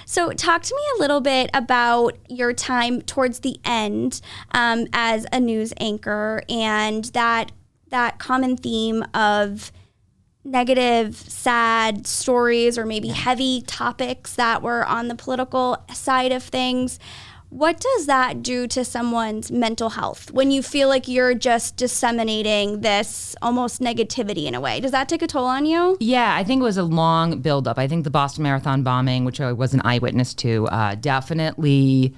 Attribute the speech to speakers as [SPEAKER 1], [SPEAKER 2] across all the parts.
[SPEAKER 1] So talk to me a little bit about your time towards the end as a news anchor and that common theme of negative, sad stories or maybe heavy topics that were on the political side of things. What does that do to someone's mental health when you feel like you're just disseminating this almost negativity in a way? Does that take a toll on you?
[SPEAKER 2] Yeah, I think it was a long buildup. I think the Boston Marathon bombing, which I was an eyewitness to, definitely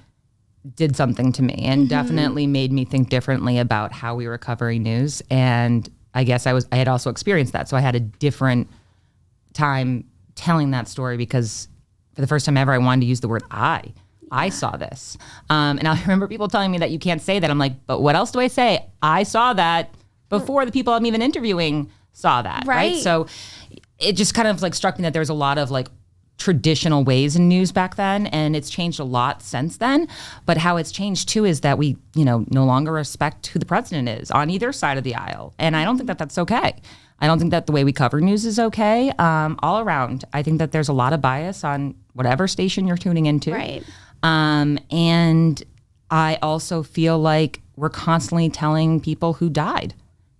[SPEAKER 2] did something to me and definitely made me think differently about how we were covering news. And I guess I had also experienced that. So I had a different time telling that story because for the first time ever, I wanted to use the word I. I saw this. And I remember people telling me that you can't say that. I'm like, but what else do I say? I saw that before the people I'm even interviewing saw that. Right. So it just kind of like struck me that there was a lot of like traditional ways in news back then, and it's changed a lot since then. But how it's changed too is that we, no longer respect who the president is on either side of the aisle. And I don't think that that's okay. I don't think that the way we cover news is okay. All around, I think that there's a lot of bias on whatever station you're tuning into.
[SPEAKER 1] Right.
[SPEAKER 2] And I also feel like we're constantly telling people who died.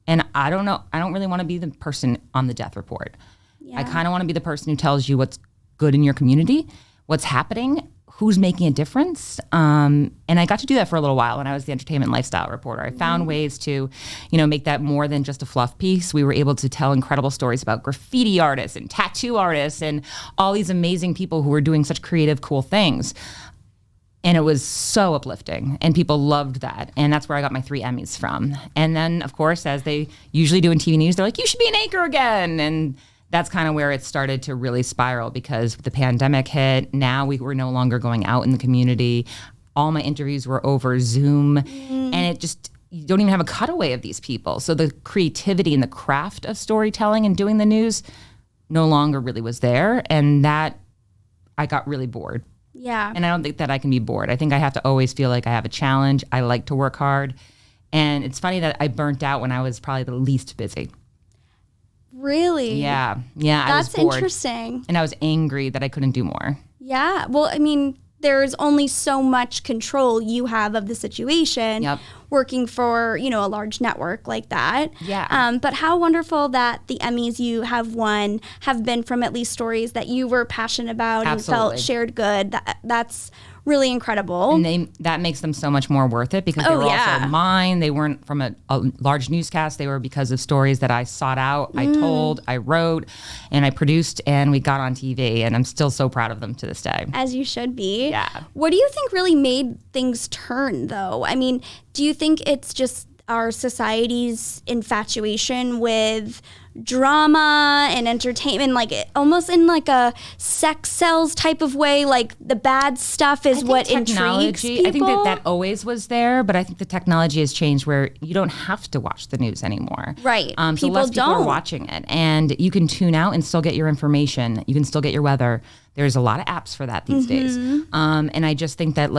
[SPEAKER 2] And I don't know, I don't really want to be the person on the death report. Yeah. I kind of want to be the person who tells you what's good in your community, what's happening, who's making a difference. And I got to do that for a little while when I was the entertainment lifestyle reporter. I found ways to, make that more than just a fluff piece. We were able to tell incredible stories about graffiti artists and tattoo artists and all these amazing people who were doing such creative, cool things. And it was so uplifting, and people loved that. And that's where I got my 3 Emmys from. And then, of course, as they usually do in TV news, they're like, you should be an anchor again. And that's kind of where it started to really spiral because the pandemic hit. Now we were no longer going out in the community. All my interviews were over Zoom. And it just, you don't even have a cutaway of these people. So the creativity and the craft of storytelling and doing the news no longer really was there. And that, I got really bored.
[SPEAKER 1] Yeah.
[SPEAKER 2] And I don't think that I can be bored. I think I have to always feel like I have a challenge. I like to work hard. And it's funny that I burnt out when I was probably the least busy.
[SPEAKER 1] Really?
[SPEAKER 2] Yeah.
[SPEAKER 1] I was bored. That's interesting.
[SPEAKER 2] And I was angry that I couldn't do more.
[SPEAKER 1] Yeah. Well, I mean, there's only so much control you have of the situation working for, a large network like that.
[SPEAKER 2] Yeah.
[SPEAKER 1] But how wonderful that the Emmys you have won have been from at least stories that you were passionate about and felt shared good. That's really incredible.
[SPEAKER 2] And that makes them so much more worth it because they were also mine. They weren't from a large newscast. They were because of stories that I sought out, I told, I wrote, and I produced, and we got on TV. And I'm still so proud of them to this day.
[SPEAKER 1] As you should be.
[SPEAKER 2] Yeah.
[SPEAKER 1] What do you think really made things turn, though? I mean, do you think it's just our society's infatuation with drama and entertainment, like almost in like a sex sells type of way, like the bad stuff is what intrigues people?
[SPEAKER 2] I think that always was there, but I think the technology has changed where you don't have to watch the news anymore.
[SPEAKER 1] Right.
[SPEAKER 2] So less people are watching it, and you can tune out and still get your information. You can still get your weather. There's a lot of apps for that these days. And I just think that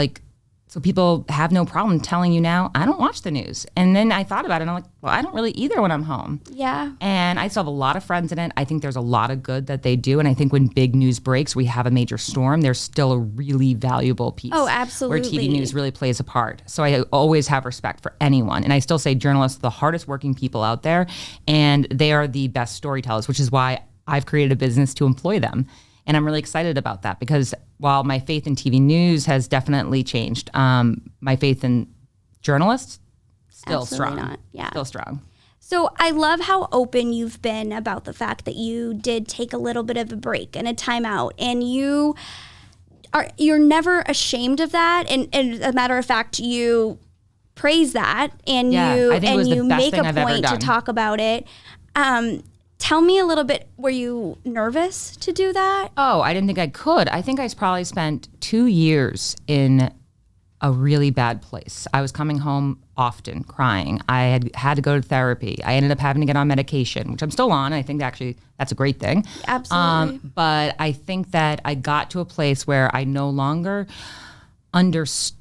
[SPEAKER 2] so people have no problem telling you now, I don't watch the news. And then I thought about it, and I'm like, well, I don't really either when I'm home.
[SPEAKER 1] Yeah.
[SPEAKER 2] And I still have a lot of friends in it. I think there's a lot of good that they do. And I think when big news breaks, we have a major storm, there's still a really valuable piece.
[SPEAKER 1] Oh, absolutely.
[SPEAKER 2] Where TV news really plays a part. So I always have respect for anyone. And I still say journalists are the hardest working people out there, and they are the best storytellers, which is why I've created a business to employ them. And I'm really excited about that because while my faith in TV news has definitely changed, my faith in journalists, still strong.
[SPEAKER 1] Not. Yeah.
[SPEAKER 2] Still strong.
[SPEAKER 1] So I love how open you've been about the fact that you did take a little bit of a break and a time out, and you're never ashamed of that. And as a matter of fact, you praise that, and you make a point to talk about it. Tell me a little bit, were you nervous to do that?
[SPEAKER 2] Oh, I didn't think I could. I think I probably spent 2 years in a really bad place. I was coming home often crying. I had to go to therapy. I ended up having to get on medication, which I'm still on. I think actually that's a great thing.
[SPEAKER 1] Absolutely.
[SPEAKER 2] But I think that I got to a place where I no longer understood.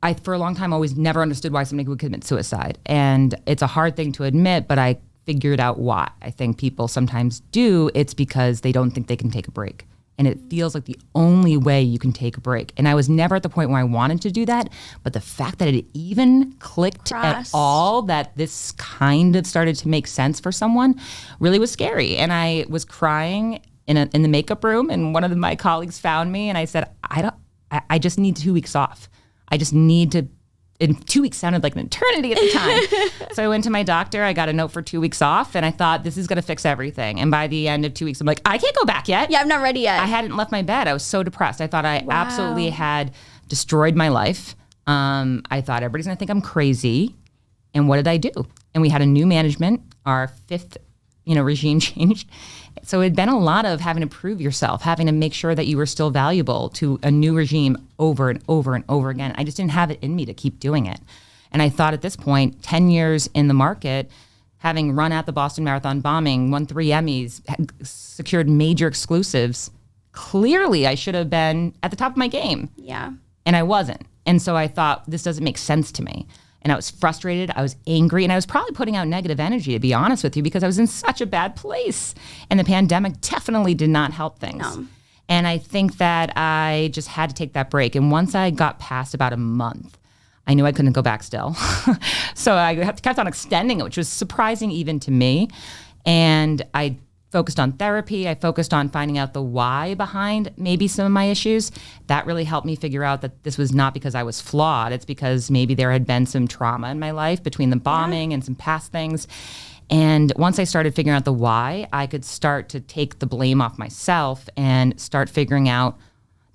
[SPEAKER 2] I, for a long time, always never understood why somebody would commit suicide. And it's a hard thing to admit, but I figured out why. I think people sometimes do. It's because they don't think they can take a break. And it feels like the only way you can take a break. And I was never at the point where I wanted to do that. But the fact that it even clicked at all, that this kind of started to make sense for someone, really was scary. And I was crying in the makeup room, and one of my colleagues found me, and I said, I just need 2 weeks off. I just need to. And 2 weeks sounded like an eternity at the time. So I went to my doctor. I got a note for 2 weeks off, and I thought, this is going to fix everything. And by the end of 2 weeks, I'm like, I can't go back yet.
[SPEAKER 1] Yeah, I'm not ready yet.
[SPEAKER 2] I hadn't left my bed. I was so depressed. I thought I absolutely had destroyed my life. I thought everybody's going to think I'm crazy. And what did I do? And we had a new management, our fifth, regime change. So it had been a lot of having to prove yourself, having to make sure that you were still valuable to a new regime over and over and over again. I just didn't have it in me to keep doing it. And I thought at this point, 10 years in the market, having run at the Boston Marathon bombing, won 3 Emmys, secured major exclusives, clearly I should have been at the top of my game.
[SPEAKER 1] Yeah.
[SPEAKER 2] And I wasn't. And so I thought, this doesn't make sense to me. And I was frustrated, I was angry, and I was probably putting out negative energy, to be honest with you, because I was in such a bad place. And the pandemic definitely did not help things. No. And I think that I just had to take that break. And once I got past about a month, I knew I couldn't go back still. So I kept on extending it, which was surprising even to me. And I focused on therapy. I focused on finding out the why behind maybe some of my issues. That really helped me figure out that this was not because I was flawed. It's because maybe there had been some trauma in my life between the bombing and some past things. And once I started figuring out the why, I could start to take the blame off myself and start figuring out,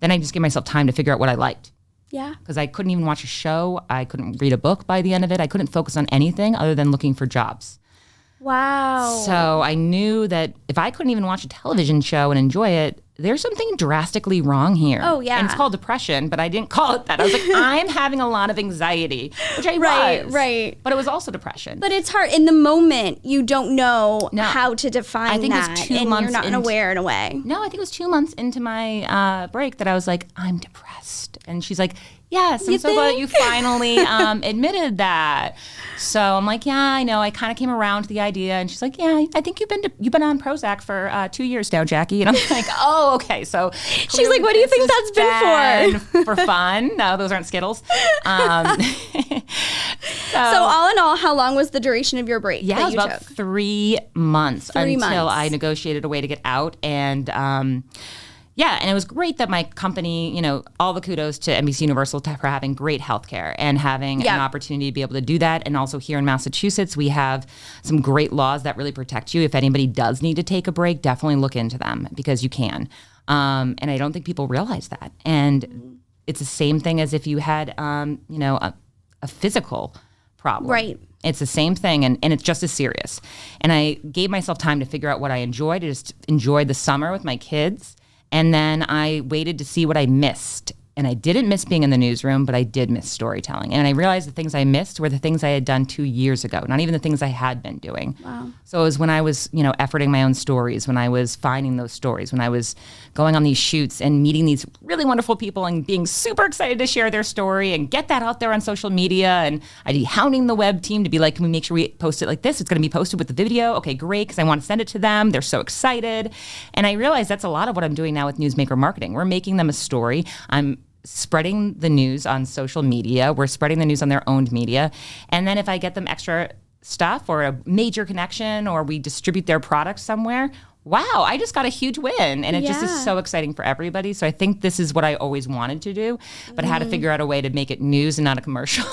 [SPEAKER 2] then I just gave myself time to figure out what I liked.
[SPEAKER 1] Yeah.
[SPEAKER 2] Because I couldn't even watch a show. I couldn't read a book by the end of it. I couldn't focus on anything other than looking for jobs.
[SPEAKER 1] Wow.
[SPEAKER 2] So I knew that if I couldn't even watch a television show and enjoy it, there's something drastically wrong here.
[SPEAKER 1] Oh, yeah.
[SPEAKER 2] And it's called depression, but I didn't call it that. I was like, I'm having a lot of anxiety, which I was.
[SPEAKER 1] Right.
[SPEAKER 2] But it was also depression.
[SPEAKER 1] But it's hard. In the moment, you don't know how to define
[SPEAKER 2] I think
[SPEAKER 1] that.
[SPEAKER 2] It was 2 months
[SPEAKER 1] you're not aware in a way.
[SPEAKER 2] No, I think it was 2 months into my break that I was like, I'm depressed. And she's like, yes, I'm so glad you finally admitted that. So I'm like, yeah, I know. I kind of came around to the idea. And she's like, yeah, I think you've been on Prozac for 2 years now, Jackie. And I'm like, oh, okay. So
[SPEAKER 1] she's like, what do you think that's been
[SPEAKER 2] for? For fun? No, those aren't Skittles. So
[SPEAKER 1] all in all, how long was the duration of your break?
[SPEAKER 2] Yeah, it was about 3 months until I negotiated a way to get out. And yeah, and it was great that my company, all the kudos to NBC Universal for having great healthcare and having an opportunity to be able to do that. And also here in Massachusetts, we have some great laws that really protect you. If anybody does need to take a break, definitely look into them because you can. And I don't think people realize that. And it's the same thing as if you had, a physical problem.
[SPEAKER 1] Right.
[SPEAKER 2] It's the same thing, and it's just as serious. And I gave myself time to figure out what I enjoyed. I just enjoyed the summer with my kids. And then I waited to see what I missed. And I didn't miss being in the newsroom, but I did miss storytelling. And I realized the things I missed were the things I had done 2 years ago, not even the things I had been doing.
[SPEAKER 1] Wow.
[SPEAKER 2] So it was when I was, efforting my own stories, when I was finding those stories, when I was going on these shoots and meeting these really wonderful people and being super excited to share their story and get that out there on social media. And I'd be hounding the web team to be like, can we make sure we post it like this? It's going to be posted with the video. Okay, great, because I want to send it to them. They're so excited. And I realized that's a lot of what I'm doing now with Newsmaker Marketing. We're making them a story. I'm spreading the news on social media. We're spreading the news on their owned media. And then if I get them extra stuff or a major connection or we distribute their product somewhere, wow, I just got a huge win. And it just is so exciting for everybody. So I think this is what I always wanted to do, but I had to figure out a way to make it news and not a commercial,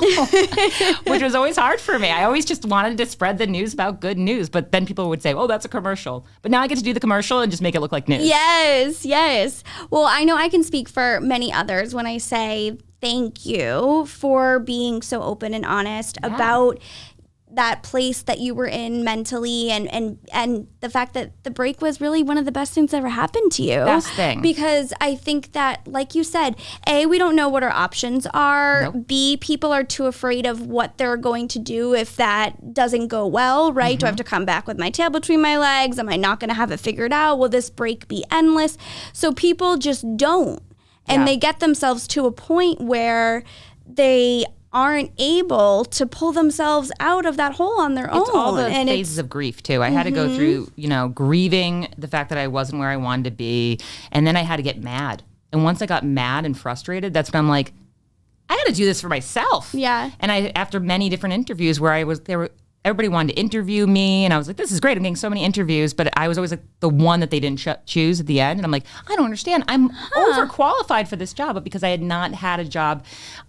[SPEAKER 2] which was always hard for me. I always just wanted to spread the news about good news, but then people would say, oh, that's a commercial. But now I get to do the commercial and just make it look like news.
[SPEAKER 1] Yes. Well, I know I can speak for many others when I say thank you for being so open and honest about that place that you were in mentally and the fact that the break was really one of the best things that ever happened to you.
[SPEAKER 2] Best thing.
[SPEAKER 1] Because I think that, like you said, A, we don't know what our options are. Nope. B, people are too afraid of what they're going to do if that doesn't go well, right? Mm-hmm. Do I have to come back with my tail between my legs? Am I not going to have it figured out? Will this break be endless? So people just don't. And they get themselves to a point where they aren't able to pull themselves out of that hole on their own.
[SPEAKER 2] It's all the
[SPEAKER 1] and
[SPEAKER 2] phases of grief too. I had to go through, grieving the fact that I wasn't where I wanted to be. And then I had to get mad. And once I got mad and frustrated, that's when I'm like, I got to do this for myself.
[SPEAKER 1] Yeah.
[SPEAKER 2] And after many different interviews where everybody wanted to interview me, and I was like, this is great. I'm getting so many interviews, but I was always like the one that they didn't choose at the end. And I'm like, I don't understand. I'm overqualified for this job, but because I had not had a job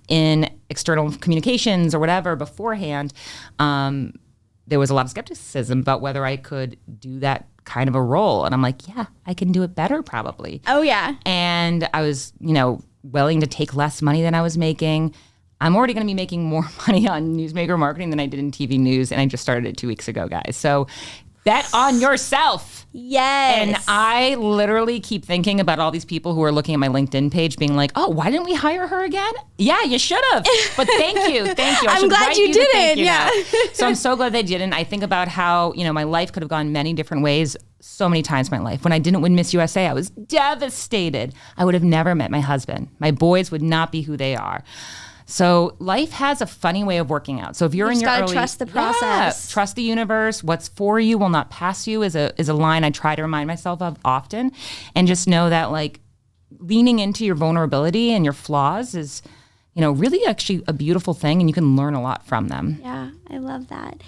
[SPEAKER 2] in external communications or whatever beforehand, there was a lot of skepticism about whether I could do that kind of a role. And I'm like, yeah, I can do it better probably.
[SPEAKER 1] Oh, yeah.
[SPEAKER 2] And I was, willing to take less money than I was making. I'm already going to be making more money on newsmaker marketing than I did in TV news, and I just started it 2 weeks ago, guys. So bet on yourself.
[SPEAKER 1] Yes.
[SPEAKER 2] And I literally keep thinking about all these people who are looking at my LinkedIn page being like, oh, why didn't we hire her again? Yeah, you should have. But thank you.
[SPEAKER 1] I'm glad you didn't. Yeah.
[SPEAKER 2] So I'm so glad they didn't. I think about how, my life could have gone many different ways so many times in my life. When I didn't win Miss USA, I was devastated. I would have never met my husband. My boys would not be who they are. So life has a funny way of working out. So if you're in your early,
[SPEAKER 1] trust the process.
[SPEAKER 2] Trust the universe. What's for you will not pass you is a line I try to remind myself of often. And just know that leaning into your vulnerability and your flaws is, really actually a beautiful thing, and you can learn a lot from them.
[SPEAKER 1] Yeah, I love that.